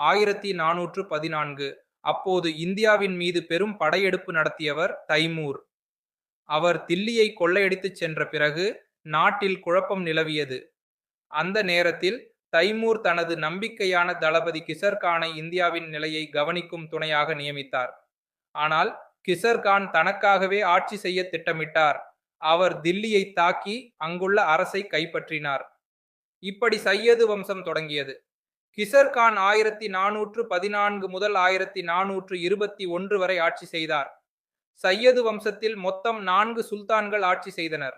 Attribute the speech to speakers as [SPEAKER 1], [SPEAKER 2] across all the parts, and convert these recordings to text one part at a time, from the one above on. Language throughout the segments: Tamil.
[SPEAKER 1] 1414. அப்போது இந்தியாவின் மீது பெரும் படையெடுப்பு நடத்தியவர் தைமூர். அவர் தில்லியை கொள்ளையடித்துச் சென்ற பிறகு நாட்டில் குழப்பம் நிலவியது. அந்த நேரத்தில் தைமூர் தனது நம்பிக்கையான தளபதி கிசர்கானை இந்தியாவின் நிலையை கவனிக்கும் துணையாக நியமித்தார். ஆனால் கிசர்கான் தனக்காகவே ஆட்சி செய்ய திட்டமிட்டார். அவர் தில்லியை தாக்கி அங்குள்ள அரசை கைப்பற்றினார். இப்படி சையது வம்சம் தொடங்கியது. கிசர்கான் 1414 முதல் 1421 வரை ஆட்சி செய்தார். சையது வம்சத்தில் மொத்தம் 4 சுல்தான்கள் ஆட்சி செய்தனர்.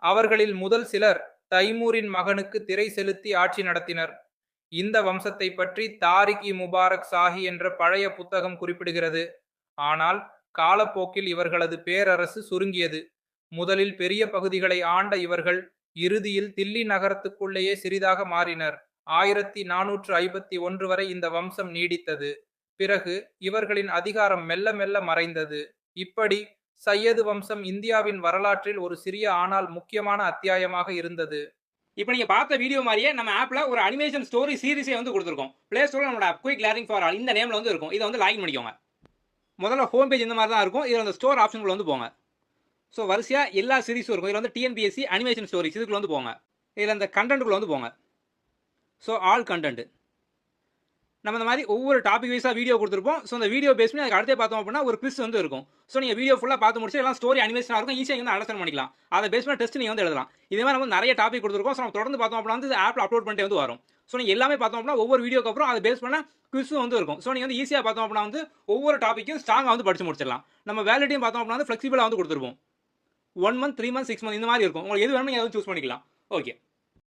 [SPEAKER 1] அவர்களில் முதல் சிலர் தைமூரின் மகனுக்கு திரை செலுத்தி ஆட்சி நடத்தினர். இந்த வம்சத்தை பற்றி தாரிக் முபாரக் சாஹி என்ற பழைய புத்தகம் குறிப்பிடுகிறது. ஆனால் காலப்போக்கில் இவர்களது பேரரசு சுருங்கியது. முதலில் பெரிய பகுதிகளை ஆண்ட இவர்கள் இறுதியில் தில்லி நகரத்துக்குள்ளேயே சிறிதாக மாறினர். 1451 வரை இந்த வம்சம் நீடித்தது. பிறகு இவர்களின் அதிகாரம் மெல்ல மெல்ல மறைந்தது. இப்படி சையது வம்சம் இந்தியாவின் வரலாற்றில் ஒரு சிறிய ஆனால் முக்கியமான அத்தியாயமாக இருந்தது.
[SPEAKER 2] இப்போ நீங்க பார்த்த வீடியோ மாதிரியே நம்ம ஆப்ல ஒரு அனிமேஷன் ஸ்டோரி சீரிஸே வந்து கொடுத்துருக்கோம். பிளே ஸ்டோர்ல நம்மளோட குயிக் லேர்னிங் ஃபார் ஆல் இந்த நேம்ல வந்து இருக்கும். இதை வந்து லாகின் பண்ணிக்கோங்க. முதல்ல ஹோம் பேஜ் இந்த மாதிரி தான் இருக்கும். இதில் அந்த ஸ்டோர் ஆப்ஷனுக்குள்ள வந்து போங்க. ஸோ வரிசையாக எல்லா சீரிஸும் இருக்கும். இதில் வந்து டிஎன்பிஎஸ்சி அனிமேஷன் ஸ்டோரிஸ் இதுக்குள்ள வந்து போங்க. இதில் அந்த கண்டென்ட்டுக்குள்ள வந்து போங்க. ஸோ ஆல் கண்டென்ட் நம்ம இந்த மாதிரி ஒவ்வொரு டாபிக் வைஸாக வீடியோ கொடுத்துருப்போம். ஸோ அந்த வீடியோ பேஸ் பண்ணி அதுக்கு அடுத்தே பார்த்தோம் அப்படின்னா ஒரு குவிஸ் வந்து இருக்கும். ஸோ நீங்கள் வீடியோ ஃபுல்லாக பார்த்து முடிச்சு எல்லாம் ஸ்டோரி அனிமேஷனாக இருக்கும். ஈஸியாக வந்து அண்டர்ஸ்டாண்ட் பண்ணிக்கலாம். அதை பேஸ் பண்ண டெஸ்ட் நீங்கள் வந்து எழுதலாம். இதே மாதிரி நம்ம நிறைய டாபிக் கொடுத்துருக்கோம். ஸோ நம்ம தொடர்ந்து பார்த்தோம் அப்படின்னா வந்து ஆப்பில் அப்லோட் பண்ணிட்டு வந்து வரும். ஸோ நீங்கள் எல்லாமே பார்த்தோம் அப்படின்னா ஒவ்வொரு வீடியோக்கு அப்புறம் அதை பேஸ் பண்ண குவிஸும் வந்து இருக்கும். ஸோ நீங்கள் வந்து ஈஸியாக பார்த்தோம் அப்படின்னா வந்து ஒவ்வொரு டாப்பிக்கும் ஸ்ட்ராங்காக வந்து படிச்சு முடிச்சிடலாம். நம்ம வேலிடியும் பார்த்தோம் அப்படின்னா வந்து ஃப்ளெக்சிபிளாக வந்து கொடுத்துருப்போம். 1 மந்த் 3 மந்த் 6 மந்த் இந்த மாதிரி இருக்கும். உங்களுக்கு எது வேணுமோ நீங்கள் எதுவும் சூஸ் பண்ணிக்கலாம். ஓகே.